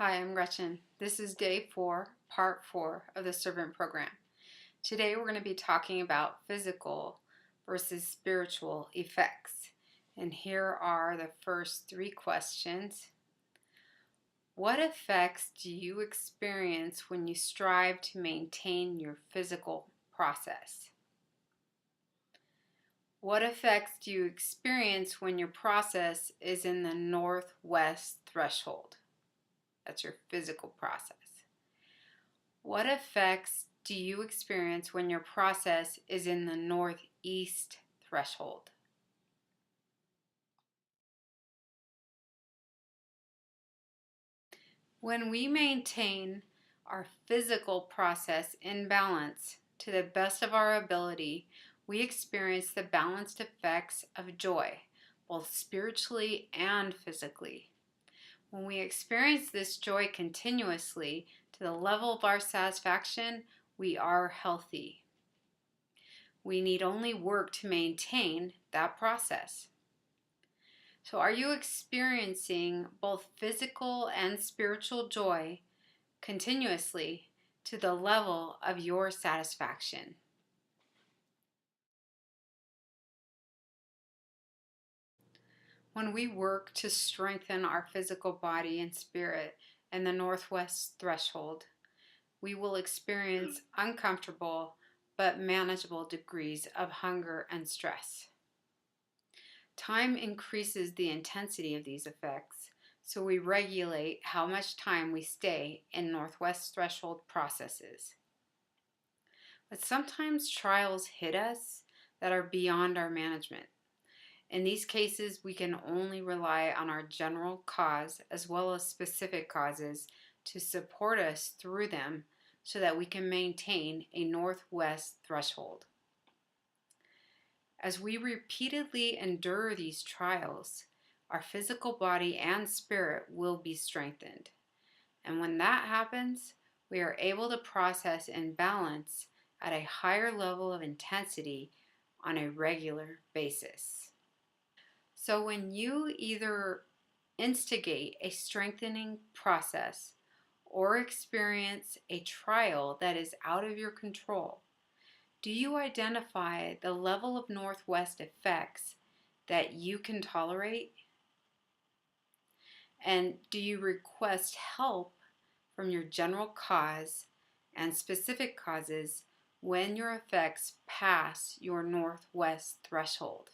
Hi, I'm Gretchen. This is day 4, part 4 of the Servant Program. Today we're going to be talking about physical versus spiritual effects. And here are the first 3 questions. What effects do you experience when you strive to maintain your physical process? What effects do you experience when your process is in the northwest threshold? That's your physical process. What effects do you experience when your process is in the northeast threshold? When we maintain our physical process in balance to the best of our ability, we experience the balanced effects of joy, both spiritually and physically. When we experience this joy continuously to the level of our satisfaction, we are healthy. We need only work to maintain that process. So, are you experiencing both physical and spiritual joy continuously to the level of your satisfaction? When we work to strengthen our physical body and spirit in the northwest threshold, we will experience uncomfortable but manageable degrees of hunger and stress. Time increases the intensity of these effects, so we regulate how much time we stay in northwest threshold processes. But sometimes trials hit us that are beyond our management. In these cases, we can only rely on our general cause as well as specific causes to support us through them so that we can maintain a northwest threshold. As we repeatedly endure these trials, our physical body and spirit will be strengthened. And when that happens, we are able to process in balance at a higher level of intensity on a regular basis. So when you either instigate a strengthening process or experience a trial that is out of your control, do you identify the level of northwest effects that you can tolerate? And do you request help from your general cause and specific causes when your effects pass your northwest threshold?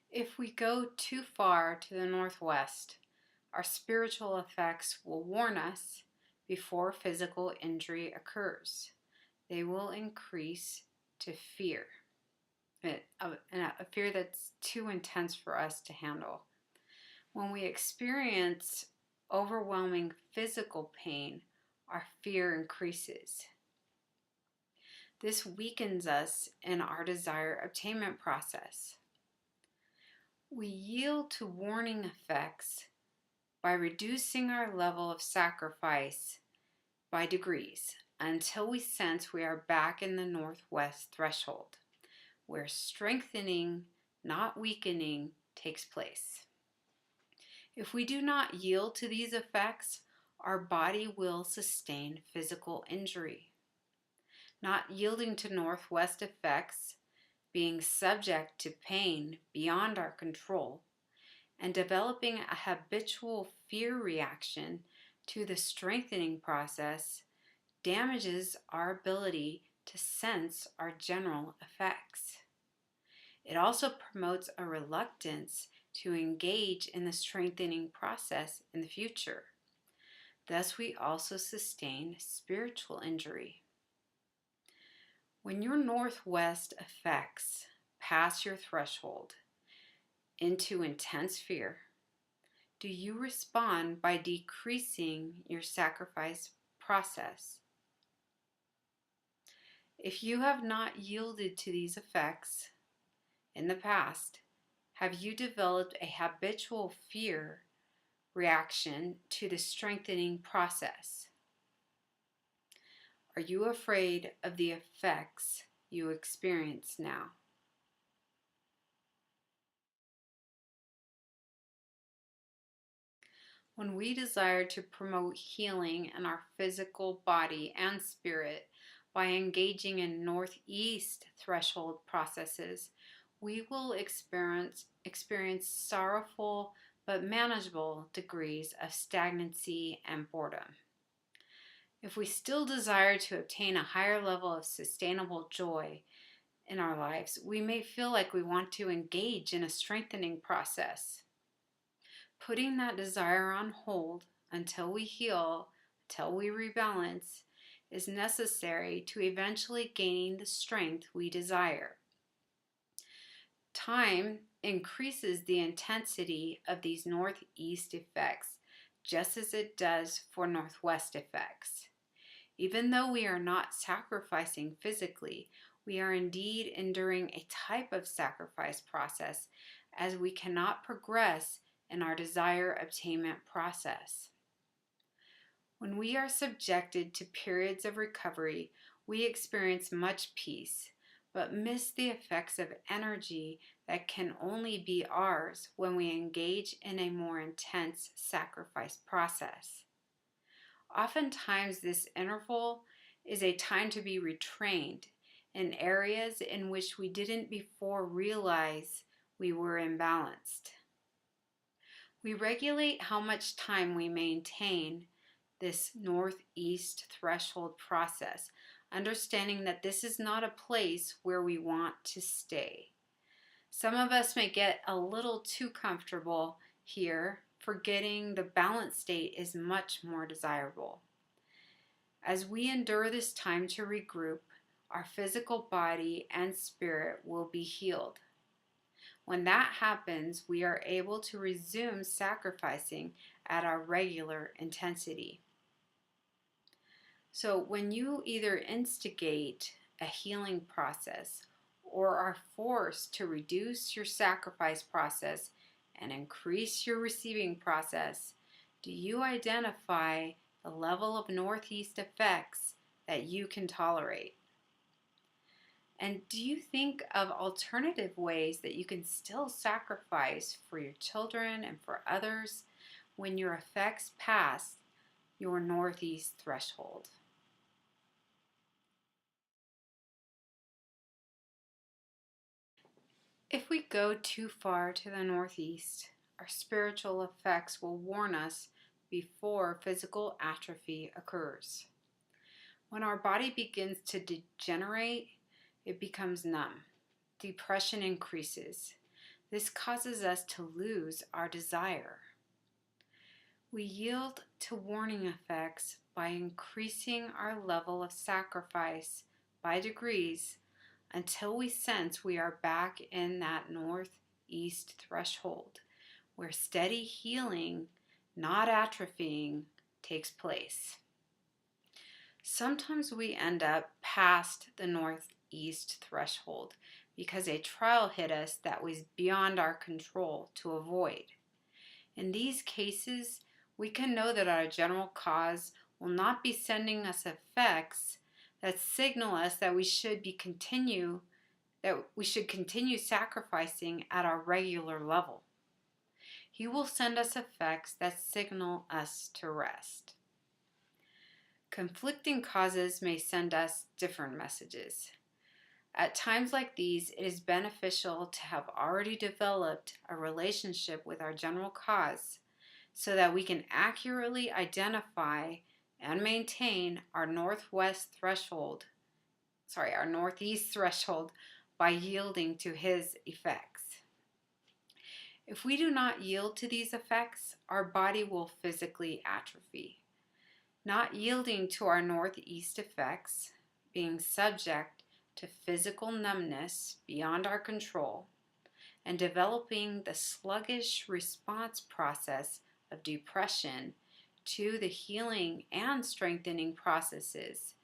If we go too far to the northwest, our spiritual effects will warn us before physical injury occurs. They will increase to fear, a fear that's too intense for us to handle. When we experience overwhelming physical pain, our fear increases. This weakens us in our desire obtainment process. We yield to warning effects by reducing our level of sacrifice by degrees until we sense we are back in the northwest threshold, where strengthening, not weakening, takes place. If we do not yield to these effects, our body will sustain physical injury. Not yielding to northwest effects, being subject to pain beyond our control, and developing a habitual fear reaction to the strengthening process damages our ability to sense our general effects. It also promotes a reluctance to engage in the strengthening process in the future. Thus, we also sustain spiritual injury. When your northwest effects pass your threshold into intense fear, do you respond by decreasing your sacrifice process? If you have not yielded to these effects in the past, have you developed a habitual fear reaction to the strengthening process? Are you afraid of the effects you experience now? When we desire to promote healing in our physical body and spirit by engaging in northeast threshold processes, we will experience sorrowful but manageable degrees of stagnancy and boredom. If we still desire to obtain a higher level of sustainable joy in our lives, we may feel like we want to engage in a strengthening process. Putting that desire on hold until we heal, until we rebalance, is necessary to eventually gain the strength we desire. Time increases the intensity of these northeast effects just as it does for northwest effects. Even though we are not sacrificing physically, we are indeed enduring a type of sacrifice process as we cannot progress in our desire obtainment process. When we are subjected to periods of recovery, we experience much peace, but miss the effects of energy that can only be ours when we engage in a more intense sacrifice process. Oftentimes, this interval is a time to be retrained in areas in which we didn't before realize we were imbalanced. We regulate how much time we maintain this northeast threshold process, understanding that this is not a place where we want to stay. Some of us may get a little too comfortable here, forgetting the balanced state is much more desirable. As we endure this time to regroup, our physical body and spirit will be healed. When that happens, we are able to resume sacrificing at our regular intensity. So when you either instigate a healing process or are forced to reduce your sacrifice process and increase your receiving process, do you identify the level of northeast effects that you can tolerate? And do you think of alternative ways that you can still sacrifice for your children and for others when your effects pass your northeast threshold? If we go too far to the northeast, our spiritual effects will warn us before physical atrophy occurs. When our body begins to degenerate, it becomes numb. Depression increases. This causes us to lose our desire. We yield to warning effects by increasing our level of sacrifice by degrees until we sense we are back in that northeast threshold where steady healing, not atrophying, takes place. Sometimes we end up past the northeast threshold because a trial hit us that was beyond our control to avoid. In these cases, we can know that our general cause will not be sending us effects that signal us that we should continue sacrificing at our regular level. He will send us effects that signal us to rest. Conflicting causes may send us different messages. At times like these, it is beneficial to have already developed a relationship with our general cause so that we can accurately identify and maintain our northeast threshold by yielding to his effects. If we do not yield to these effects, our body will physically atrophy. Not yielding to our northeast effects, being subject to physical numbness beyond our control, and developing the sluggish response process of depression to the healing and strengthening processes,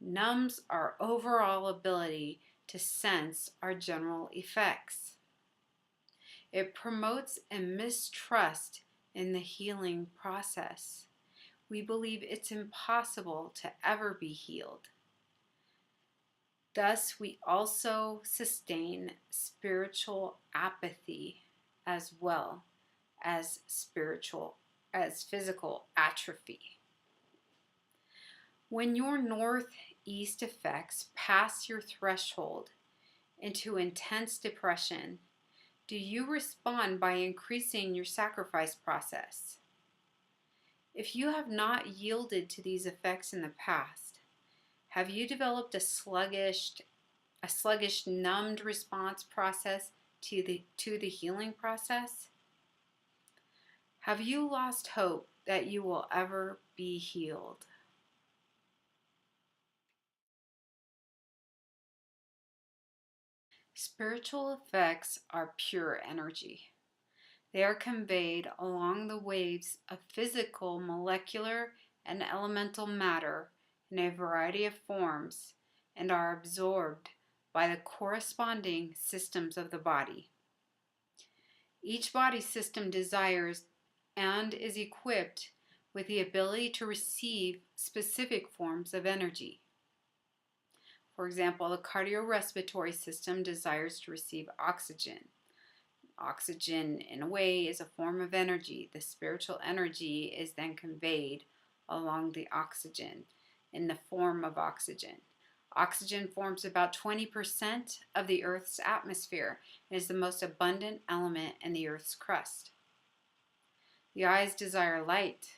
numbs our overall ability to sense our general effects. It promotes a mistrust in the healing process. We believe it's impossible to ever be healed. Thus, we also sustain spiritual apathy as well as spiritual as physical atrophy. When your northeast effects pass your threshold into intense depression, do you respond by increasing your sacrifice process? If you have not yielded to these effects in the past, have you developed a sluggish, numbed response process to the healing process? Have you lost hope that you will ever be healed? Spiritual effects are pure energy. They are conveyed along the waves of physical, molecular, and elemental matter in a variety of forms and are absorbed by the corresponding systems of the body. Each body system desires and is equipped with the ability to receive specific forms of energy. For example, the cardiorespiratory system desires to receive oxygen. Oxygen, in a way, is a form of energy. The spiritual energy is then conveyed along the oxygen in the form of oxygen. Oxygen forms about 20% of the Earth's atmosphere and is the most abundant element in the Earth's crust. The eyes desire light.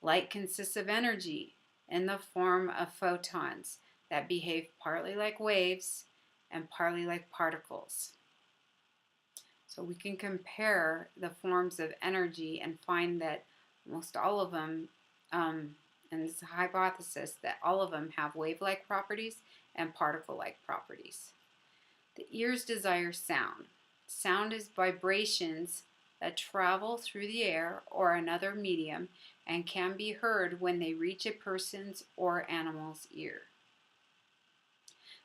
Light consists of energy in the form of photons that behave partly like waves and partly like particles. So we can compare the forms of energy and find that most all of them, and it's a hypothesis that all of them have wave-like properties and particle-like properties. The ears desire sound. Sound is vibrations that travel through the air or another medium and can be heard when they reach a person's or animal's ear.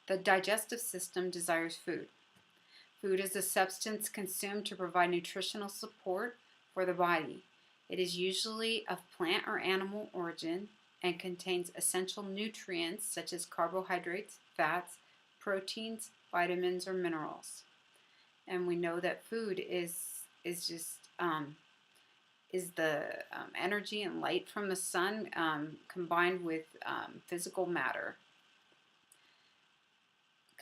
The digestive system desires food. Food is a substance consumed to provide nutritional support for the body. It is usually of plant or animal origin and contains essential nutrients such as carbohydrates, fats, proteins, vitamins, or minerals. And we know that food is the energy and light from the sun combined with physical matter.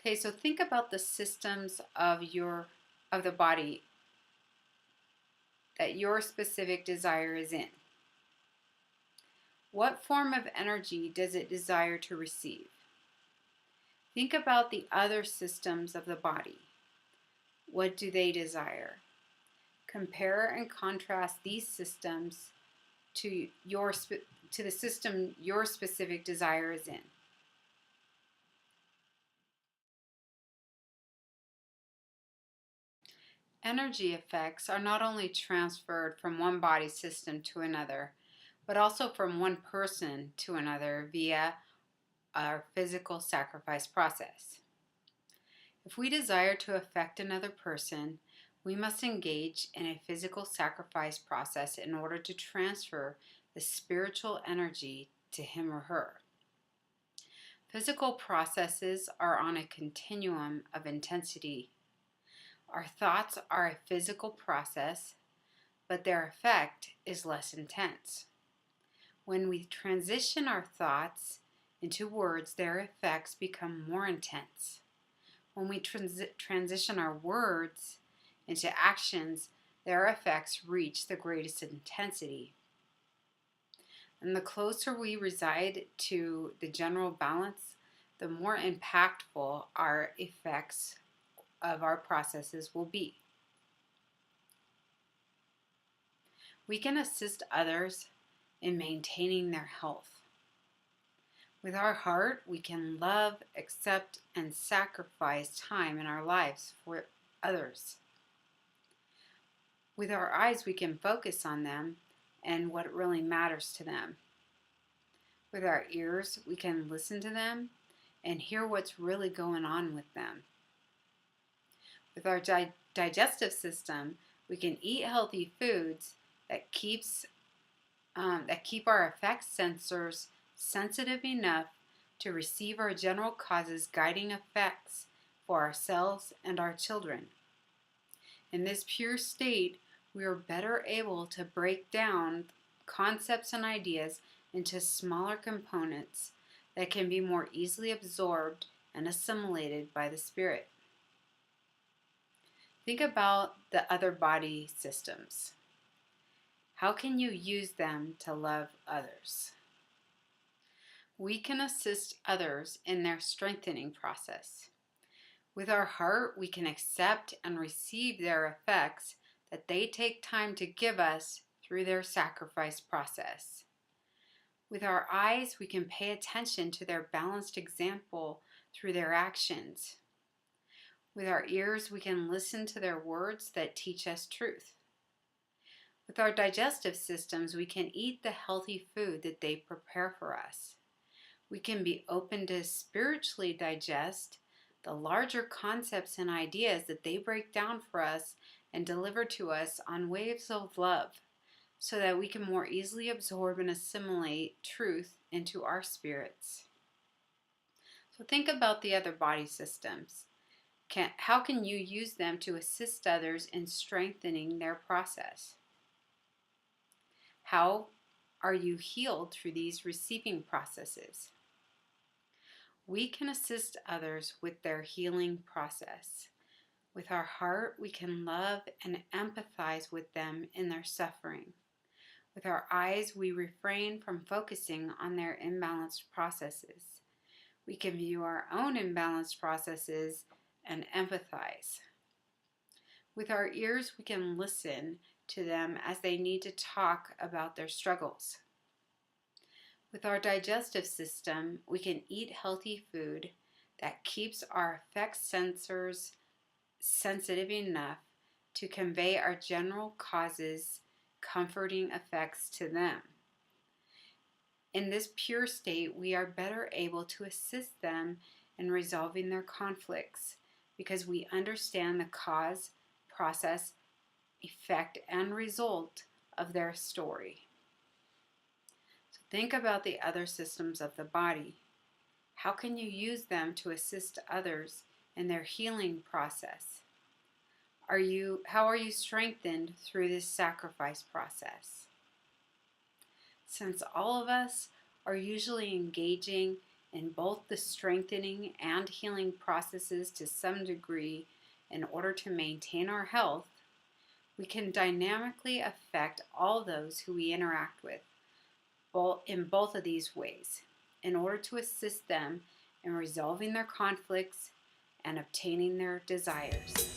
Okay, so think about the systems of the body that your specific desire is in. What form of energy does it desire to receive? Think about the other systems of the body. What do they desire? Compare and contrast these systems to the system your specific desire is in. Energy effects are not only transferred from one body system to another, but also from one person to another via our physical sacrifice process. If we desire to affect another person, we must engage in a physical sacrifice process in order to transfer the spiritual energy to him or her. Physical processes are on a continuum of intensity. Our thoughts are a physical process, but their effect is less intense. When we transition our thoughts into words, their effects become more intense. When we transition our words into actions, their effects reach the greatest intensity. And the closer we reside to the general balance, the more impactful our effects of our processes will be. We can assist others in maintaining their health. With our heart, we can love, accept, and sacrifice time in our lives for others. With our eyes, we can focus on them and what really matters to them. With our ears, we can listen to them and hear what's really going on with them. With our digestive system, we can eat healthy foods that keep our effect sensors sensitive enough to receive our general causes guiding effects for ourselves and our children. In this pure state, we are better able to break down concepts and ideas into smaller components that can be more easily absorbed and assimilated by the spirit. Think about the other body systems. How can you use them to love others? We can assist others in their strengthening process. With our heart, we can accept and receive their effects that they take time to give us through their sacrifice process. With our eyes, we can pay attention to their balanced example through their actions. With our ears, we can listen to their words that teach us truth. With our digestive systems, we can eat the healthy food that they prepare for us. We can be open to spiritually digest the larger concepts and ideas that they break down for us and deliver to us on waves of love, so that we can more easily absorb and assimilate truth into our spirits. So think about the other body systems. How can you use them to assist others in strengthening their process? How are you healed through these receiving processes? We can assist others with their healing process. With our heart, we can love and empathize with them in their suffering. With our eyes, we refrain from focusing on their imbalanced processes. We can view our own imbalanced processes and empathize. With our ears, we can listen to them as they need to talk about their struggles. With our digestive system, we can eat healthy food that keeps our effect sensors sensitive enough to convey our general causes comforting effects to them. In this pure state, we are better able to assist them in resolving their conflicts because we understand the cause, process, effect, and result of their story. So think about the other systems of the body. How can you use them to assist others in their healing process? How are you strengthened through this sacrifice process? Since all of us are usually engaging in both the strengthening and healing processes to some degree in order to maintain our health, we can dynamically affect all those who we interact with in both of these ways in order to assist them in resolving their conflicts and obtaining their desires.